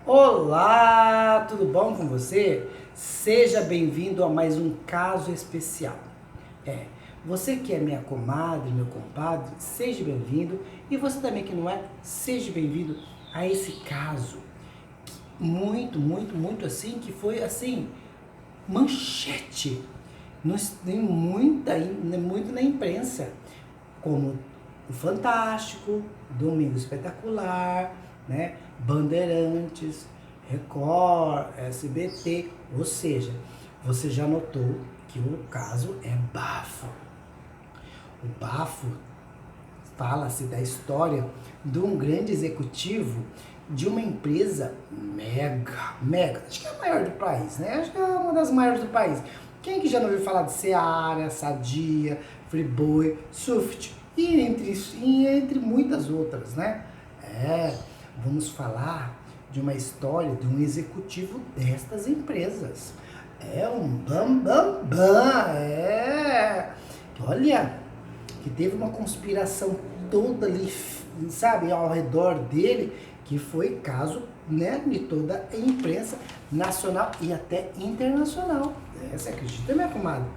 Olá, tudo bom com você? Seja bem-vindo a mais um caso especial. Você que é minha comadre, meu compadre, seja bem-vindo. E você também que não é, seja bem-vindo a esse caso. Muito assim, que foi assim, manchete. Tem muito na imprensa, como o Fantástico, Domingo Espetacular, né? Bandeirantes, Record, SBT, ou seja, você já notou que o caso é bafo. O bafo fala-se da história de um grande executivo de uma empresa mega, acho que é a maior do país, né? Acho que é uma das maiores do país. Quem que já não ouviu falar de Seara, Sadia, Friboi, Suft e entre muitas outras, né? Vamos falar de uma história de um executivo destas empresas. É um olha, que teve uma conspiração toda ali, sabe, ao redor dele, que foi caso, né, de toda a imprensa nacional e até internacional. Você acredita, minha comadre?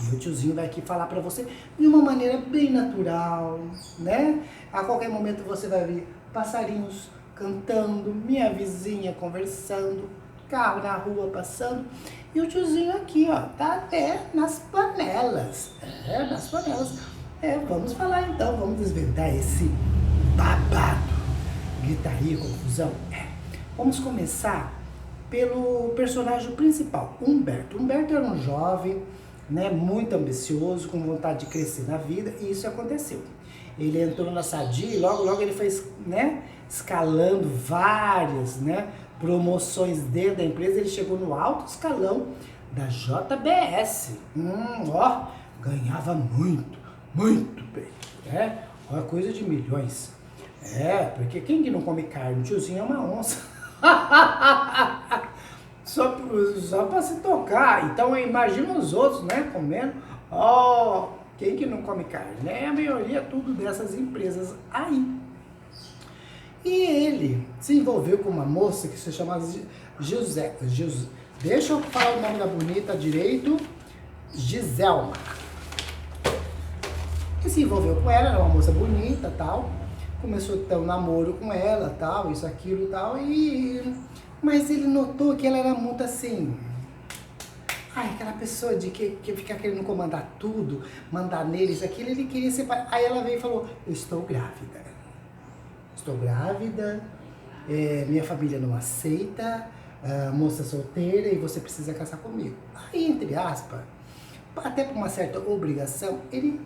Meu tiozinho vai aqui falar pra você de uma maneira bem natural, né? A qualquer momento você vai ver passarinhos cantando, minha vizinha conversando, carro na rua passando, e o tiozinho aqui, ó, tá até nas panelas. Nas panelas. Vamos falar então, vamos desvendar esse babado, gritaria, confusão. Vamos começar pelo personagem principal, Humberto. Humberto era um jovem, né, muito ambicioso, com vontade de crescer na vida, e isso aconteceu. Ele entrou na Sadia e logo ele foi, né, escalando várias, né, promoções dentro da empresa. Ele chegou no alto escalão da JBS. Ganhava muito bem, uma coisa de milhões. Porque quem que não come carne? O tiozinho é uma onça. Só para se tocar. Então imagina os outros, né, comendo. Quem que não come carne, né? A maioria tudo dessas empresas aí. E ele se envolveu com uma moça que se chama José. Deixa eu falar o nome da bonita direito. Giselma. Que se envolveu com ela, era uma moça bonita, tal. Começou a ter um namoro com ela, tal, isso, aquilo, tal. Mas ele notou que ela era muito assim, aquela pessoa de que fica querendo comandar tudo, mandar neles, aquilo, ele queria separar. Aí ela veio e falou, eu estou grávida, minha família não aceita, moça solteira, e você precisa casar comigo. Aí, entre aspas, até por uma certa obrigação, ele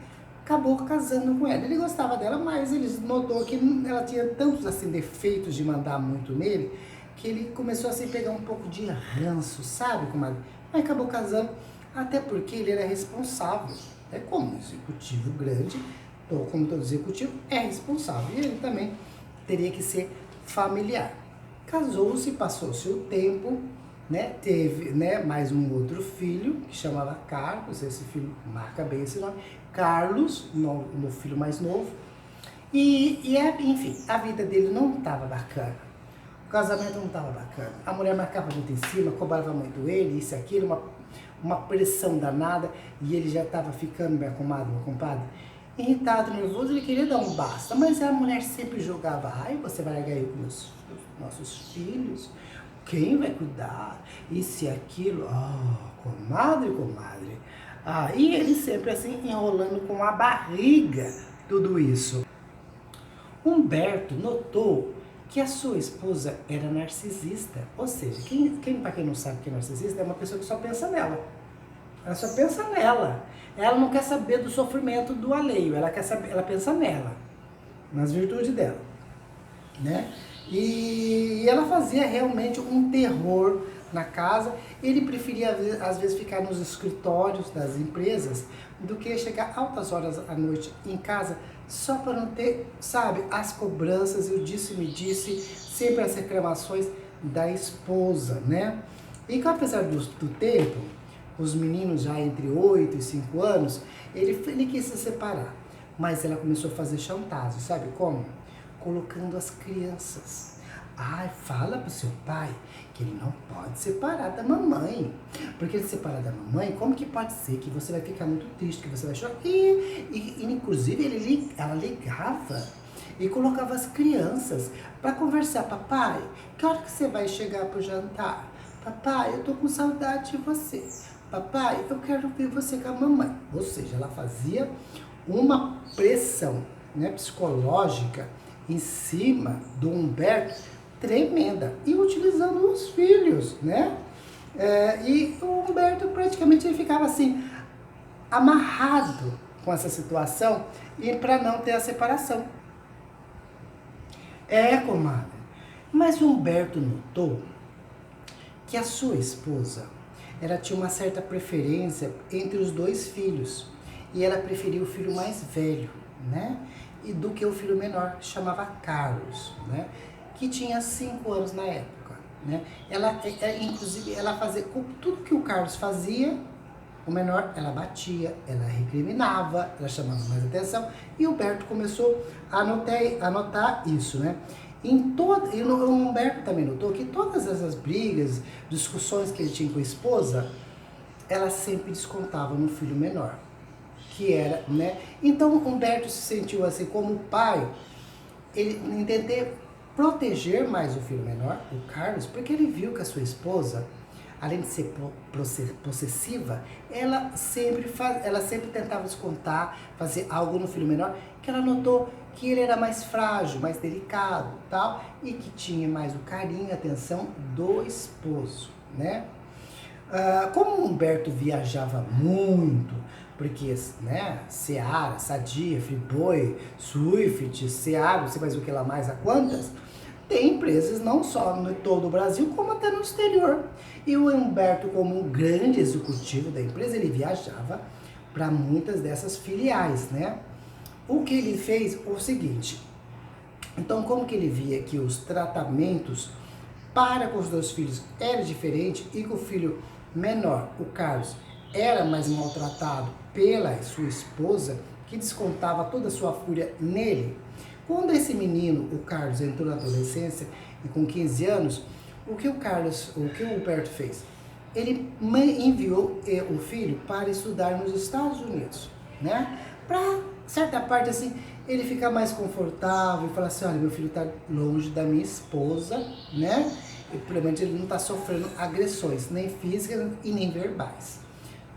acabou casando com ela. Ele gostava dela, mas ele notou que ela tinha tantos assim defeitos de mandar muito nele, que ele começou a se pegar um pouco de ranço, sabe, comadre? Mas acabou casando, até porque ele era responsável. Como executivo grande, ou como todo executivo, é responsável. E ele também teria que ser familiar. Casou-se, passou-se o tempo, né? Teve, né, mais um outro filho, que chamava Carlos. Esse filho marca bem esse nome. Carlos, o filho mais novo. Enfim, a vida dele não estava bacana. O casamento não estava bacana. A mulher marcava muito em cima, cobrava muito ele, isso e aquilo, uma pressão danada. E ele já estava ficando, minha comadre, meu compadre, irritado, nervoso. Ele queria dar um basta, mas a mulher sempre jogava, você vai largar aí com os nossos filhos? Quem vai cuidar? Isso e aquilo. Comadre. E ele sempre assim, enrolando com a barriga tudo isso. Humberto notou que a sua esposa era narcisista. Ou seja, para quem não sabe que é narcisista, é uma pessoa que só pensa nela. Ela só pensa nela. Ela não quer saber do sofrimento do alheio. Ela pensa nela, nas virtudes dela, né? E ela fazia realmente um terror na casa. Ele preferia, às vezes, ficar nos escritórios das empresas do que chegar altas horas à noite em casa, só para não ter, sabe, as cobranças, e o disse-me-disse, sempre as reclamações da esposa, né? E que apesar do tempo, os meninos já entre 8 e 5 anos, ele quis se separar. Mas ela começou a fazer chantagem, sabe como? Colocando as crianças Ai, fala pro seu pai que ele não pode separar da mamãe. Porque ele separar da mamãe, como que pode ser que você vai ficar muito triste, que você vai chorar? Inclusive, ela ligava e colocava as crianças para conversar. Papai, que hora que você vai chegar pro jantar? Papai, eu tô com saudade de você. Papai, eu quero ver você com a mamãe. Ou seja, ela fazia uma pressão, né, psicológica em cima do Humberto tremenda, e utilizando os filhos, né? E o Humberto praticamente ele ficava assim, amarrado com essa situação e para não ter a separação. Comadre. Mas o Humberto notou que a sua esposa, ela tinha uma certa preferência entre os dois filhos e ela preferia o filho mais velho, né? E do que o filho menor, que chamava Carlos, né? Que tinha 5 anos na época, né? Inclusive, ela fazia tudo que o Carlos fazia, o menor, ela batia, ela recriminava, ela chamava mais atenção, e o Humberto começou a notar isso, né? E o Humberto também notou que todas essas brigas, discussões que ele tinha com a esposa, ela sempre descontava no filho menor, que era, né? Então, o Humberto se sentiu assim como pai, ele entender proteger mais o filho menor, o Carlos, porque ele viu que a sua esposa, além de ser possessiva, ela sempre tentava descontar, fazer algo no filho menor, que ela notou que ele era mais frágil, mais delicado, tal, e que tinha mais o carinho e a atenção do esposo, né? Como o Humberto viajava muito, porque, né, Seara, Sadia, Friboi, Swift, Seara, não sei mais o que lá mais, a quantas, tem empresas não só no todo o Brasil, como até no exterior. E o Humberto, como um grande executivo da empresa, ele viajava para muitas dessas filiais, né? O que ele fez o seguinte, então como que ele via que os tratamentos para com os dois filhos era diferente e que o filho menor, o Carlos, era mais maltratado pela sua esposa, que descontava toda a sua fúria nele. Quando esse menino, o Carlos, entrou na adolescência e com 15 anos, o que o Humberto fez? Ele enviou o filho para estudar nos Estados Unidos, né? Para certa parte assim, ele ficar mais confortável e falar assim, olha, meu filho está longe da minha esposa, né? E pelo menos ele não está sofrendo agressões, nem físicas e nem verbais.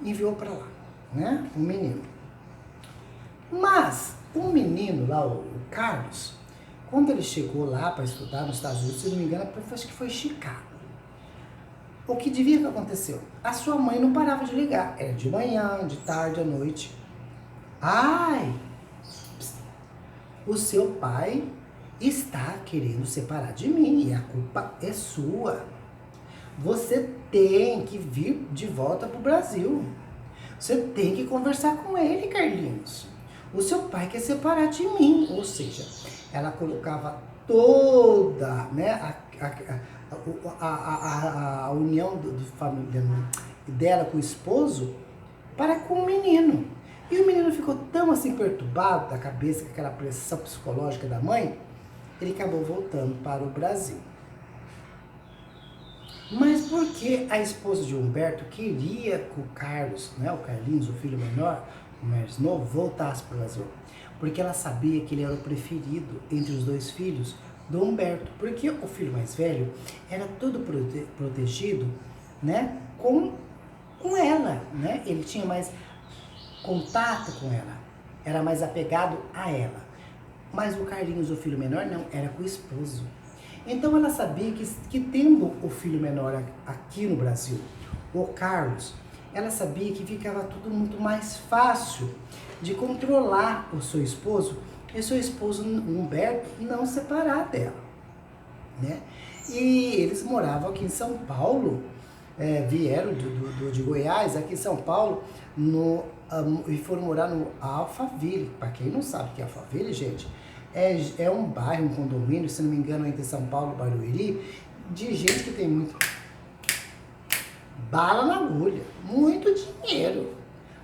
Enviou para lá, né? O menino. Mas o menino lá, o Carlos, quando ele chegou lá para estudar nos Estados Unidos, se não me engano, acho que foi Chicago. O que devia que aconteceu? A sua mãe não parava de ligar. Era de manhã, de tarde, à noite. Ai, o seu pai está querendo separar de mim e a culpa é sua. Você tem que vir de volta para o Brasil. Você tem que conversar com ele, Carlinhos. O seu pai quer separar de mim. Ou seja, ela colocava toda, né, a união do família dela com o esposo para com o menino. E o menino ficou tão assim perturbado da cabeça com aquela pressão psicológica da mãe, ele acabou voltando para o Brasil. Mas por que a esposa de Humberto queria que o Carlos, né, o Carlinhos, o filho menor, o mais novo, voltasse para o Brasil? Porque ela sabia que ele era o preferido entre os dois filhos do Humberto. Porque o filho mais velho era todo protegido, né, com ela, né? Ele tinha mais contato com ela, era mais apegado a ela. Mas o Carlinhos, o filho menor, não, era com o esposo. Então ela sabia que tendo o filho menor aqui no Brasil, o Carlos, ela sabia que ficava tudo muito mais fácil de controlar o seu esposo e o seu esposo, Humberto, não separar dela, né? E eles moravam aqui em São Paulo, vieram de Goiás, aqui em São Paulo, e foram morar no Alphaville. Para quem não sabe o que é Alphaville, gente, é um bairro, um condomínio, se não me engano, entre São Paulo e Barueri, de gente que tem muito bala na agulha, muito dinheiro.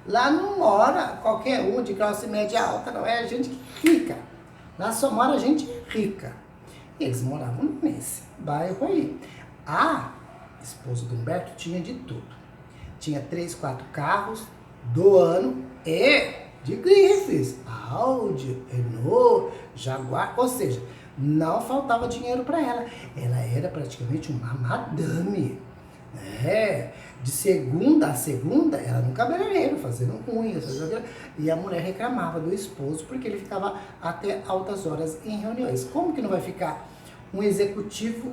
Lá não mora qualquer um de classe média alta, não, é gente rica. Lá só mora gente rica. Eles moravam nesse bairro aí. A esposa do Humberto tinha de tudo. Tinha 3, 4 carros do ano e de grifes. Audi, Renault, Jaguar, ou seja, não faltava dinheiro para ela. Ela era praticamente uma madame. De segunda a segunda, ela no cabeleireiro, fazendo unhas, fazendo aquilo. E a mulher reclamava do esposo porque ele ficava até altas horas em reuniões. Como que não vai ficar um executivo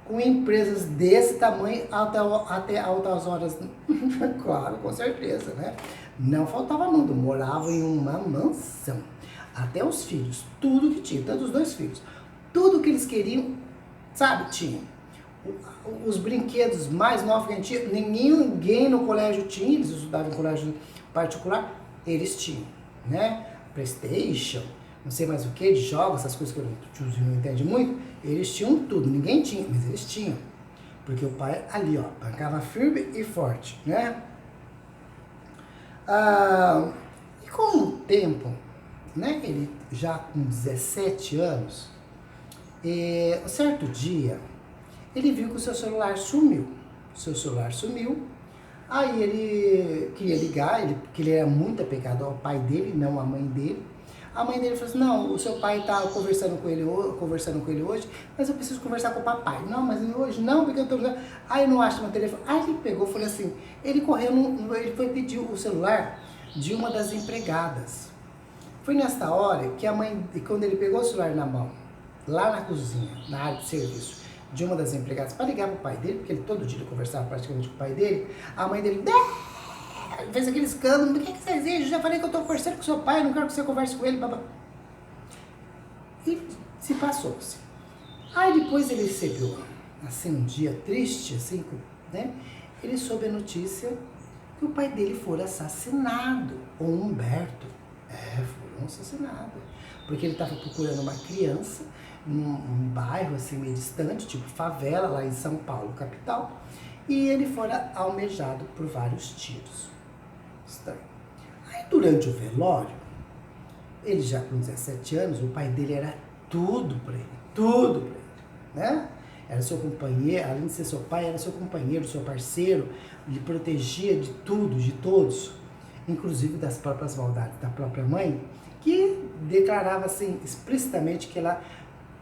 com empresas desse tamanho até altas horas? Claro, com certeza, né? Não faltava nada, morava em uma mansão. Até os filhos, tudo que tinha, tanto os 2 filhos, tudo que eles queriam, sabe, tinha. Os brinquedos mais novos que a gente tinha, ninguém no colégio tinha, eles estudavam em colégio particular, eles tinham, né? PlayStation, não sei mais o que, de jogos, essas coisas que o tiozinho não entende muito, eles tinham tudo, ninguém tinha, mas eles tinham. Porque o pai ali, ó, bancava firme e forte, né? E com o tempo, né, ele já com 17 anos, um certo dia, ele viu que o seu celular sumiu. Aí ele queria ligar, porque ele era muito apegado ao pai dele, não à mãe dele. A mãe dele falou assim, não, o seu pai está conversando com ele hoje, mas eu preciso conversar com o papai. Não, mas hoje não, porque eu estou... Aí não acha meu telefone. Aí ele pegou, falou assim, ele correu, ele foi pedir o celular de uma das empregadas. Foi nesta hora que a mãe, quando ele pegou o celular na mão, lá na cozinha, na área de serviço, de uma das empregadas, para ligar para o pai dele, porque ele todo dia ele conversava praticamente com o pai dele, a mãe dele fez aquele escândalo, o que você exige? Já falei que eu estou conversando com o seu pai, não quero que você converse com ele, babá. E se passou-se. Aí depois ele recebeu, assim, um dia triste, assim, né? Ele soube a notícia que o pai dele fora assassinado, o Humberto. Foi assassinado. Porque ele estava procurando uma criança num bairro assim meio distante, tipo favela, lá em São Paulo, capital, e ele fora almejado por vários tiros. Estranho. Aí durante o velório, ele já com 17 anos, o pai dele era tudo pra ele, né? Era seu companheiro, além de ser seu pai, era seu companheiro, seu parceiro, lhe protegia de tudo, de todos, inclusive das próprias maldades da própria mãe, que declarava assim explicitamente que ela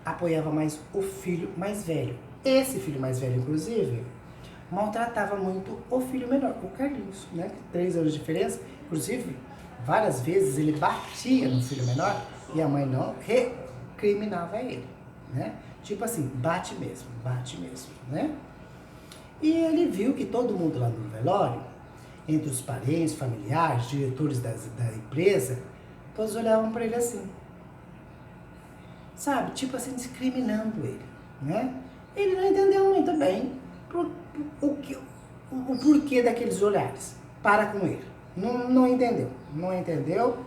apoiava mais o filho mais velho. Esse filho mais velho, inclusive, maltratava muito o filho menor, o Carlinhos, né? 3 anos de diferença, inclusive, várias vezes ele batia no filho menor e a mãe não recriminava ele, né? Tipo assim, bate mesmo, né? E ele viu que todo mundo lá no velório, entre os parentes, familiares, diretores da empresa, todos olhavam para ele assim, sabe? Tipo assim, discriminando ele, né? Ele não entendeu muito bem o porquê daqueles olhares para com ele. Não entendeu,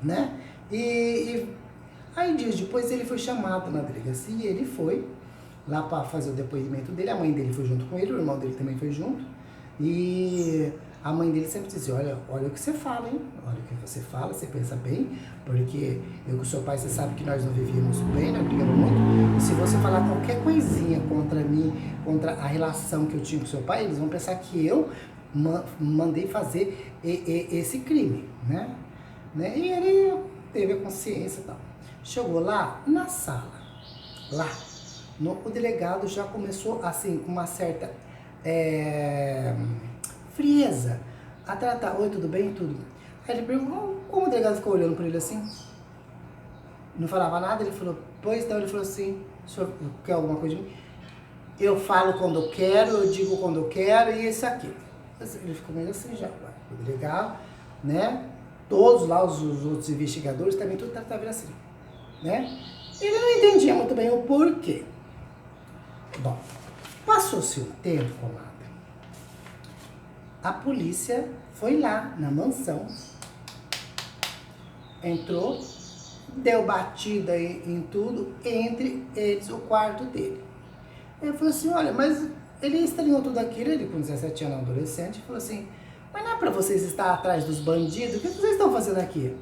né? E aí dias depois ele foi chamado na delegacia, ele foi lá para fazer o depoimento dele, a mãe dele foi junto com ele, o irmão dele também foi junto, e a mãe dele sempre dizia, olha o que você fala, hein? Olha o que você fala, você pensa bem, porque eu com o seu pai, você sabe que nós não vivíamos bem, nós brigamos muito, e se você falar qualquer coisinha contra mim, contra a relação que eu tinha com o seu pai, eles vão pensar que eu mandei fazer esse crime, né? E ele teve a consciência e tal. Chegou lá, na sala, o delegado já começou, assim, com uma certa frieza, a tratar, oi, tudo bem? Tudo. Aí ele perguntou, como o delegado ficou olhando para ele assim? Não falava nada, ele falou, pois então, ele falou assim, o senhor quer alguma coisa de mim? Eu falo quando eu quero, eu digo quando eu quero, e isso aqui. Ele ficou meio assim já, o delegado, né? Todos lá, os outros investigadores, também tudo estava assim, né? Ele não entendia muito bem o porquê. Bom, passou-se um tempo, comadre. A polícia foi lá na mansão, entrou, deu batida em tudo, entre eles o quarto dele. Ele falou assim, olha, mas ele estranhou tudo aquilo, ele com 17 anos, adolescente, falou assim, mas não é pra vocês estar atrás dos bandidos? O que vocês estão fazendo aqui?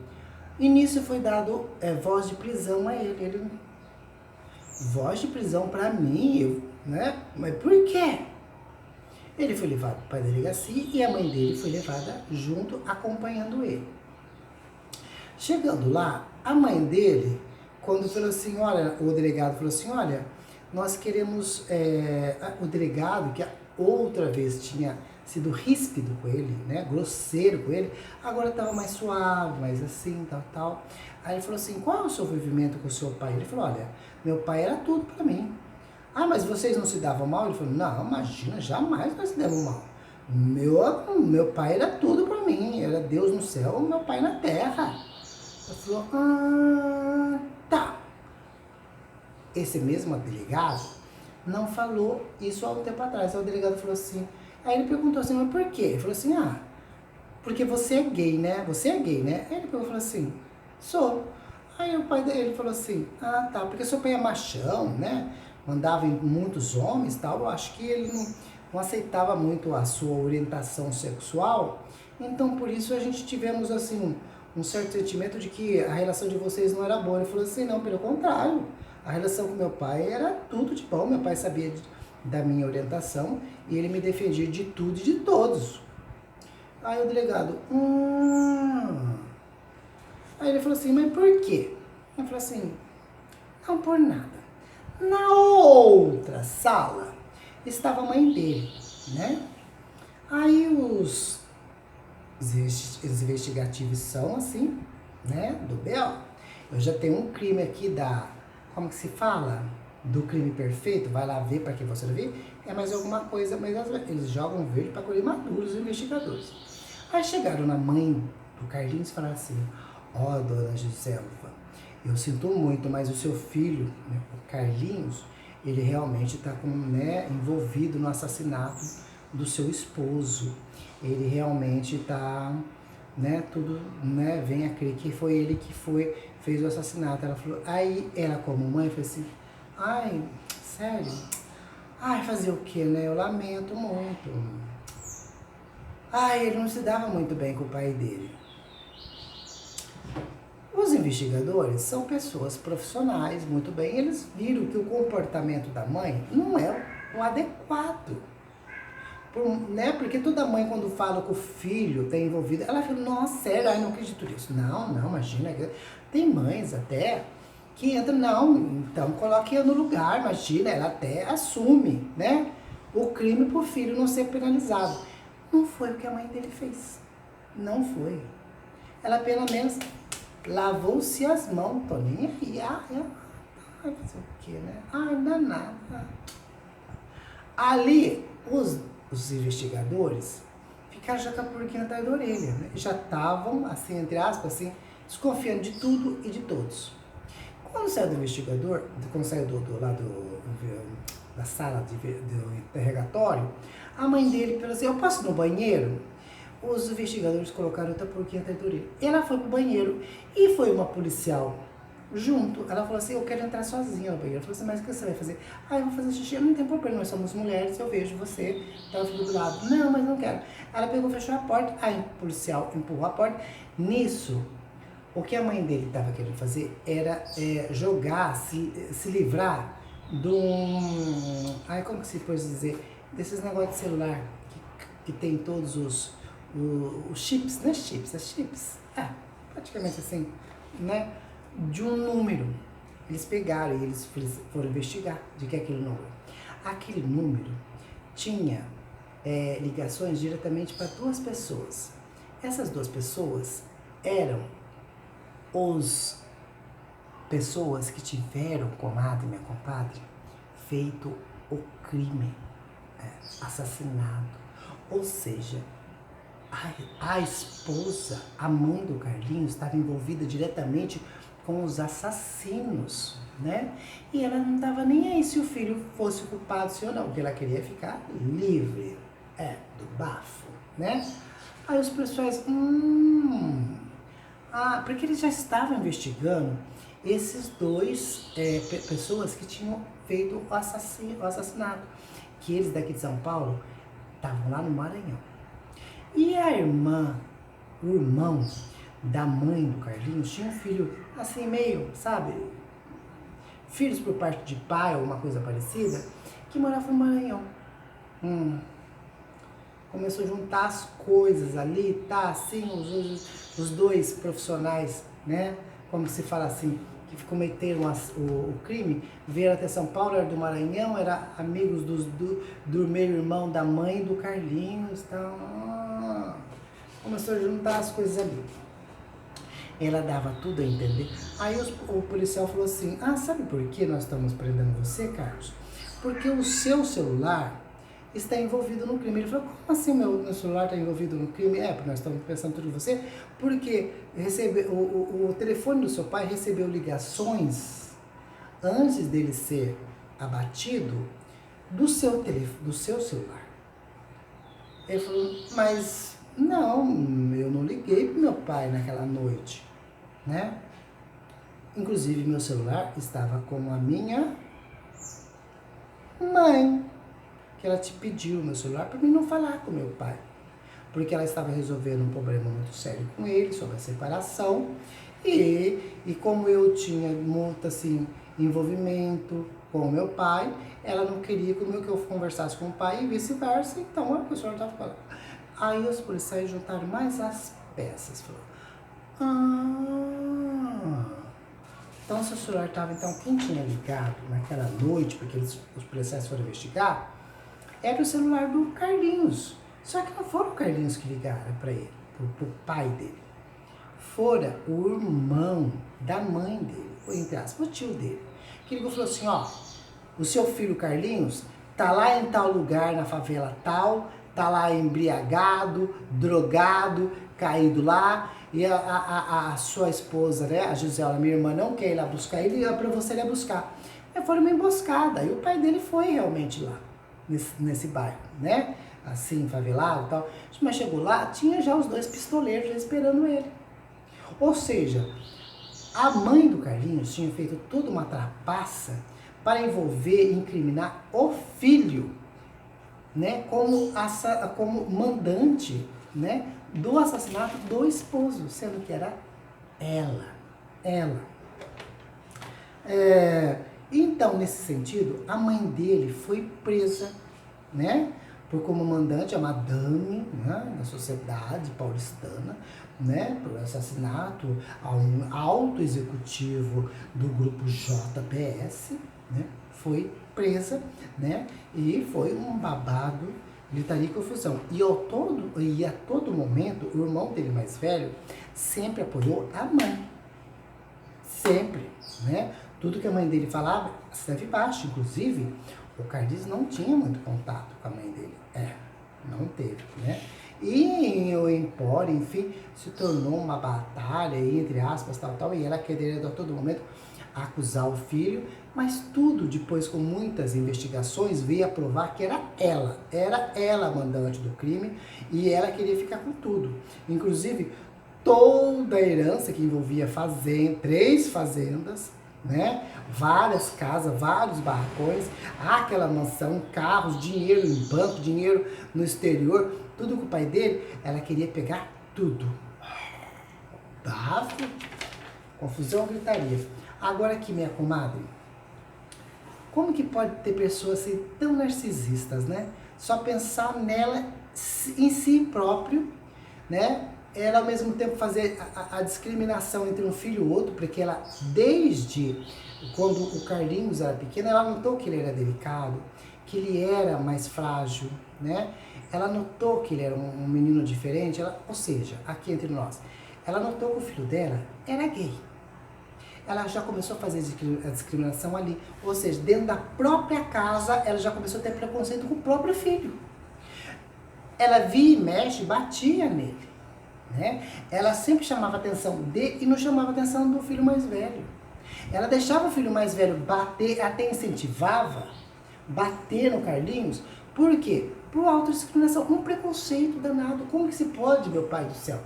E nisso foi dado voz de prisão a ele. voz de prisão pra mim, né? Mas por quê? Ele foi levado para a delegacia e a mãe dele foi levada junto, acompanhando ele. Chegando lá, a mãe dele, quando falou assim, olha, o delegado falou assim, olha, nós queremos, o delegado, que a outra vez tinha sido ríspido com ele, né, grosseiro com ele, agora estava mais suave, mais assim, tal. Aí ele falou assim, qual é o seu envolvimento com o seu pai? Ele falou, olha, meu pai era tudo para mim. Ah, mas vocês não se davam mal? Ele falou, não, imagina, jamais nós se demos mal. Meu pai era tudo para mim, era Deus no céu, meu pai na terra. Ele falou, tá. Esse mesmo delegado não falou isso há um tempo atrás. Aí o delegado falou assim, aí ele perguntou assim, mas por quê? Ele falou assim, porque você é gay, né? Você é gay, né? Aí ele falou assim, sou. Aí o pai dele falou assim, tá, porque seu pai é machão, né? Mandava em muitos homens e tal, eu acho que ele não aceitava muito a sua orientação sexual, então por isso a gente tivemos assim um certo sentimento de que a relação de vocês não era boa. Ele falou assim, não, pelo contrário, a relação com meu pai era tudo de bom, meu pai sabia da minha orientação e ele me defendia de tudo e de todos. Aí o delegado, Aí ele falou assim, mas por quê? Ele falou assim, não por nada. Na outra sala estava a mãe dele, né? Aí os investigativos são assim, né? Do B.O. Eu já tenho um crime aqui como que se fala? Do crime perfeito, vai lá ver para que você não vê. É mais alguma coisa, mas eles jogam verde para colher maduros os investigadores. Aí chegaram na mãe do Carlinhos e falaram assim, dona Giselva, eu sinto muito, mas o seu filho, né, o Carlinhos, ele realmente está envolvido no assassinato do seu esposo. Ele realmente está, tudo, vem a crer que foi ele que fez o assassinato. Ela falou, aí ela como mãe falou assim, ai, sério? Ai, fazer o quê, né? Eu lamento muito. Ai, ele não se dava muito bem com o pai dele. Os investigadores são pessoas profissionais, muito bem, eles viram que o comportamento da mãe não é o adequado. Porque toda mãe, quando fala que o filho está envolvido, ela fala, nossa, sério, não acredito nisso. Não, imagina. Tem mães até que entram, não, então coloque eu no lugar, imagina, ela até assume, né, o crime para o filho não ser penalizado. Não foi o que a mãe dele fez. Não foi. Ela pelo menos lavou-se as mãos, tô nem aí. Ai, fazer o quê, né? Danada. Ali, os investigadores ficaram já com a porquinha atrás da orelha, né? Já estavam, assim, entre aspas, assim, desconfiando de tudo e de todos. Quando saiu do investigador, quando saiu da sala do interrogatório, a mãe dele falou assim, eu posso ir no banheiro? Os investigadores colocaram outra porquinha atrás da orelha. Ela foi pro banheiro e foi uma policial junto. Ela falou assim, eu quero entrar sozinha no banheiro. Ela falou assim, mas o que você vai fazer? Eu vou fazer xixi, não tem problema, nós somos mulheres, eu vejo você, tá tudo do lado. Não, mas não quero. Ela pegou, fechou a porta, aí o policial empurrou a porta. Nisso, o que a mãe dele estava querendo fazer era jogar, se livrar de um... como que se pode dizer? Desses negócios de celular que tem todos os chips, não é chips, é chips. Praticamente assim, né? De um número. Eles pegaram e eles foram investigar de que aquele número. Aquele número tinha ligações diretamente para duas pessoas. Essas duas pessoas eram pessoas que tiveram, comadre, minha compadre, feito o crime, assassinado. Ou seja, a esposa, a mãe do Carlinhos, estava envolvida diretamente com os assassinos, né? E ela não estava nem aí se o filho fosse culpado, se ou não, porque ela queria ficar livre, do bafo, né? Aí os pessoais, porque eles já estavam investigando esses dois pessoas que tinham feito o assassinato, que eles daqui de São Paulo estavam lá no Maranhão. E o irmão da mãe do Carlinhos tinha um filho assim meio, sabe, filhos por parte de pai ou uma coisa parecida, que morava no Maranhão. Começou a juntar as coisas ali, tá? Assim, os dois profissionais, né? Como se fala assim, que cometeram o crime, vieram até São Paulo, era do Maranhão, eram amigos do meu irmão, da mãe do Carlinhos, então, começou a juntar as coisas ali. Ela dava tudo a entender. Aí o policial falou assim, sabe por que nós estamos prendendo você, Carlos? Porque o seu celular está envolvido no crime. Ele falou, como assim meu celular está envolvido no crime? Porque nós estamos pensando tudo em você, porque o telefone do seu pai recebeu ligações antes dele ser abatido do seu celular. Ele falou, mas não, eu não liguei pro meu pai naquela noite, né? Inclusive meu celular estava com a minha mãe, que ela te pediu o meu celular para mim não falar com meu pai, porque ela estava resolvendo um problema muito sério com ele, sobre a separação, e como eu tinha muito assim, envolvimento com o meu pai, ela não queria que eu conversasse com o pai e vice-versa, então a pessoa estava falando. Aí os policiais juntaram mais as peças, falou, então seu celular estava, então quem tinha ligado naquela noite, porque os policiais foram investigar, era o celular do Carlinhos. Só que não foram o Carlinhos que ligaram para ele, pro pai dele. Fora o irmão da mãe dele, ou entre aspas, o tio dele, que ligou e falou assim, o seu filho Carlinhos tá lá em tal lugar, na favela tal, tá lá embriagado, drogado, caído lá, e a sua esposa, né, a Gisela, minha irmã, não quer ir lá buscar ele, e para você ir lá buscar. Aí foram uma emboscada, e o pai dele foi realmente lá. Nesse bairro, né? Assim, favelado e tal. Mas chegou lá, tinha já os dois pistoleiros já esperando ele. Ou seja, a mãe do Carlinhos tinha feito toda uma trapaça para envolver e incriminar o filho, né? Como mandante, né? Do assassinato do esposo, sendo que era ela. Então, nesse sentido, a mãe dele foi presa, né, por como mandante, a madame, né, da sociedade paulistana, né, por assassinato a um alto executivo do grupo JBS, né, foi presa, né, e foi um babado, gritaria e confusão. E a todo momento, o irmão dele mais velho sempre apoiou a mãe, sempre, né. Tudo que a mãe dele falava, serve baixo. Inclusive, o Carlinhos não tinha muito contato com a mãe dele. Não teve, né? E em Empório, enfim, se tornou uma batalha, entre aspas, tal, e ela queria a todo momento acusar o filho, mas tudo depois, com muitas investigações, veio a provar que era ela a mandante do crime, e ela queria ficar com tudo. Inclusive, toda a herança que envolvia 3 fazendas, né? Várias casas, vários barracões, aquela mansão, carros, dinheiro em banco, dinheiro no exterior, tudo com o pai dele, ela queria pegar tudo. Bafo, confusão, gritaria. Agora aqui, minha comadre, como que pode ter pessoas assim tão narcisistas, né? Só pensar nela, em si próprio, né? Ela ao mesmo tempo fazer a discriminação entre um filho e outro, porque ela, desde quando o Carlinhos era pequeno, ela notou que ele era delicado, que ele era mais frágil, né? Ela notou que ele era um menino diferente, ou seja, aqui entre nós, ela notou que o filho dela era gay. Ela já começou a fazer a discriminação ali, ou seja, dentro da própria casa, ela já começou a ter preconceito com o próprio filho. Ela via e mexe, batia nele. Né? Ela sempre chamava a atenção dele e não chamava a atenção do filho mais velho. Ela deixava o filho mais velho bater, até incentivava bater no Carlinhos. Por quê? Por autodiscriminação, um preconceito danado. Como que se pode, meu pai do céu?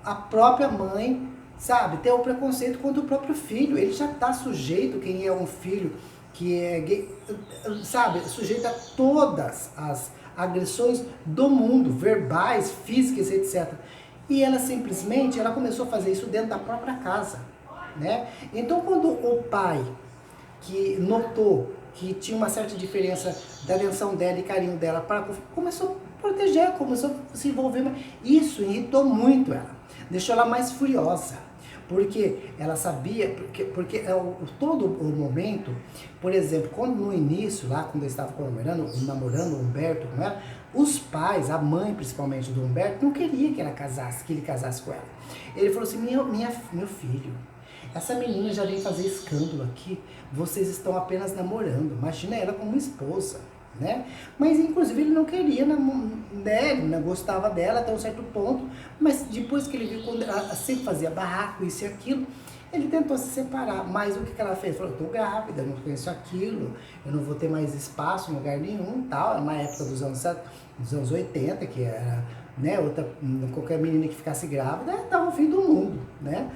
A própria mãe, sabe, ter o preconceito contra o próprio filho. Ele já está sujeito, quem é um filho que é gay, sabe, sujeito a todas as agressões do mundo, verbais, físicas, etc. E ela simplesmente, ela começou a fazer isso dentro da própria casa, né? Então, quando o pai, que notou que tinha uma certa diferença da atenção dela e carinho dela para começou a proteger, começou a se envolver. Isso irritou muito ela, deixou ela mais furiosa, porque ela sabia, porque todo o momento, por exemplo, quando no início, lá quando eu estava namorando o Humberto com ela, os pais, a mãe principalmente do Humberto, não queria que ele casasse com ela. Ele falou assim, meu filho, essa menina já vem fazer escândalo aqui, vocês estão apenas namorando, imagina ela como esposa, né? Mas inclusive ele não queria, né? Ele não gostava dela até um certo ponto, mas depois que ele viu quando ela sempre fazia barraco, isso e aquilo, ele tentou se separar. Mas o que ela fez? Falou, eu tô grávida, eu não conheço aquilo, eu não vou ter mais espaço em lugar nenhum, tal. Era uma época dos anos 80, que era, né, qualquer menina que ficasse grávida, tava o fim do mundo, né?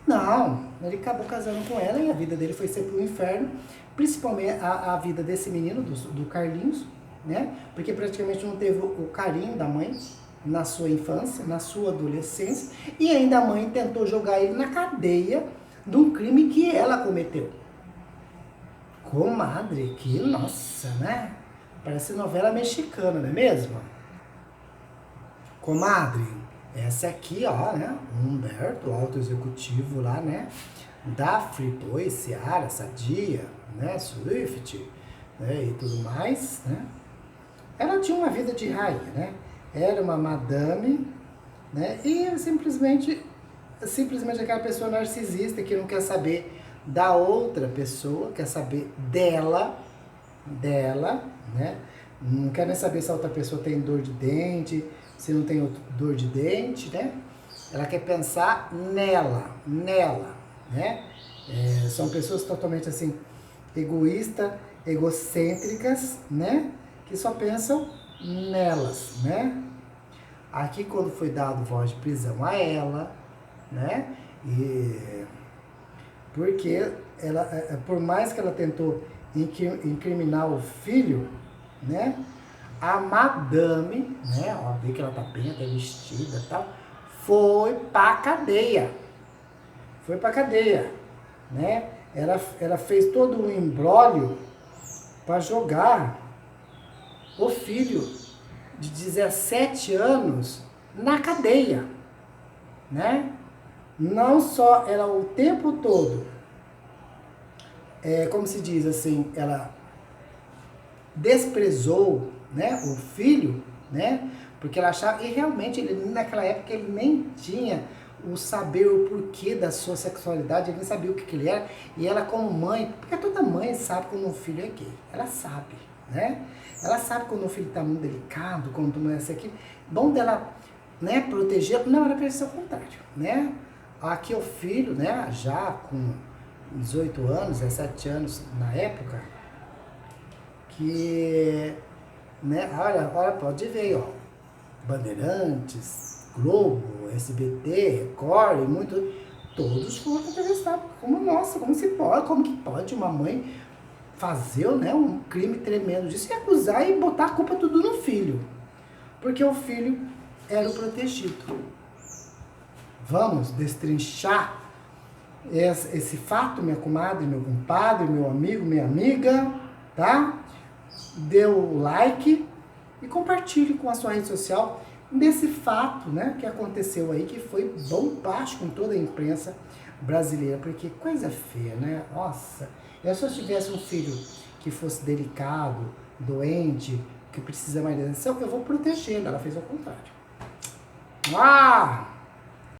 Não, ele acabou casando com ela e a vida dele foi sempre um inferno, principalmente a vida desse menino, do Carlinhos, né? Porque praticamente não teve o carinho da mãe na sua infância, na sua adolescência, e ainda a mãe tentou jogar ele na cadeia de um crime que ela cometeu. Comadre, que nossa, né? Parece novela mexicana, não é mesmo? Comadre, essa aqui, ó, né? Humberto, alto executivo lá, né? Da Friboi, Seara, Sadia, né? Swift, né? E tudo mais, né? Ela tinha uma vida de rainha, né? Era uma madame, né? E simplesmente aquela pessoa narcisista que não quer saber da outra pessoa, quer saber dela, né? Não quer nem saber se a outra pessoa tem dor de dente, se não tem dor de dente, né? Ela quer pensar nela, né? São pessoas totalmente assim, egoístas, egocêntricas, né? Que só pensam nelas, né? Aqui quando foi dado voz de prisão a ela, né? E porque ela, por mais que ela tentou incriminar o filho, né? A madame, né? Ó, vê que ela tá bem até vestida e tal, foi pra cadeia. Foi pra cadeia, né? Ela fez todo um imbróglio para jogar o filho de 17 anos na cadeia, né? Não só ela o tempo todo, como se diz assim, ela desprezou, né, o filho, né? Porque ela achava, e realmente ele, naquela época ele nem tinha o saber, o porquê da sua sexualidade, ele nem sabia o que ele era, e ela como mãe, porque toda mãe sabe quando um filho é gay, ela sabe, né? Ela sabe quando o filho está muito delicado, quando não é isso aqui, bom dela, né, proteger, não, era para ser o contrário, né? Aqui o filho, né, já com 18 anos, 17 anos na época, que, né, olha, pode ver, ó, Bandeirantes, Globo, SBT, Record, muito, todos foram entrevistados. Como, nossa, como que pode uma mãe fazer, né, um crime tremendo disso e acusar e botar a culpa tudo no filho? Porque o filho era o protegido. Vamos destrinchar esse fato, minha comadre, meu compadre, meu amigo, minha amiga, tá? Dê o like e compartilhe com a sua rede social desse fato, né, que aconteceu aí, que foi bombástico com toda a imprensa brasileira, porque coisa feia, né? Nossa, se eu tivesse um filho que fosse delicado, doente, que precisa mais de atenção, eu vou protegê-lo. Ela fez o contrário. Ah!